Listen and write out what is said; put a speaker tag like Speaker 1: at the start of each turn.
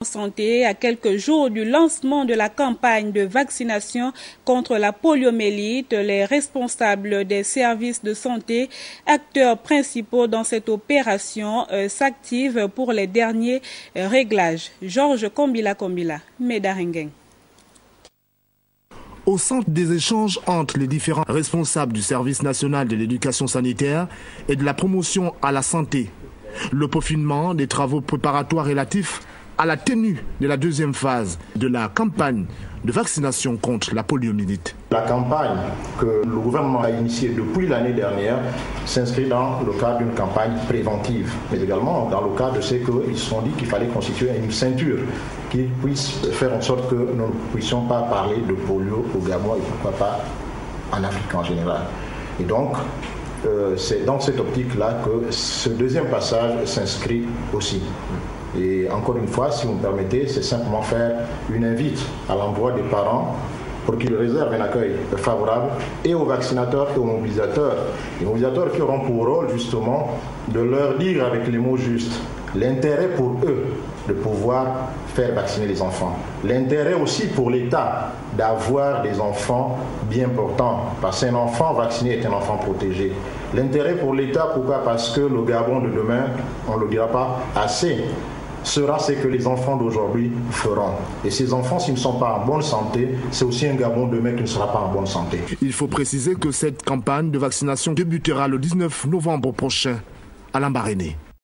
Speaker 1: Santé à quelques jours du lancement de la campagne de vaccination contre la poliomyélite, les responsables des services de santé, acteurs principaux dans cette opération, s'activent pour les derniers réglages. Georges Kombila, Médarengeng.
Speaker 2: Au centre des échanges entre les différents responsables du service national de l'éducation sanitaire et de la promotion à la santé, le peaufinement des travaux préparatoires relatifs à la tenue de la deuxième phase de la campagne de vaccination contre la poliomyélite.
Speaker 3: La campagne que le gouvernement a initiée depuis l'année dernière s'inscrit dans le cadre d'une campagne préventive, mais également dans le cadre de ce qu'ils se sont dit qu'il fallait constituer une ceinture qui puisse faire en sorte que nous ne puissions pas parler de polio au Gabon et pourquoi pas en Afrique en général. Et donc, c'est dans cette optique-là que ce deuxième passage s'inscrit aussi. Et encore une fois, si vous me permettez, c'est simplement faire une invite à l'endroit des parents pour qu'ils réservent un accueil favorable et aux vaccinateurs et aux mobilisateurs. Les mobilisateurs qui auront pour rôle justement de leur dire avec les mots justes l'intérêt pour eux de pouvoir faire vacciner les enfants. L'intérêt aussi pour l'État d'avoir des enfants bien portants, parce qu'un enfant vacciné est un enfant protégé. L'intérêt pour l'État, pourquoi? Parce que le Gabon de demain, on ne le dira pas assez, sera ce que les enfants d'aujourd'hui feront. Et ces enfants, s'ils ne sont pas en bonne santé, c'est aussi un Gabon demain qui ne sera pas en bonne santé.
Speaker 2: Il faut préciser que cette campagne de vaccination débutera le 19 novembre prochain à Lambaréné.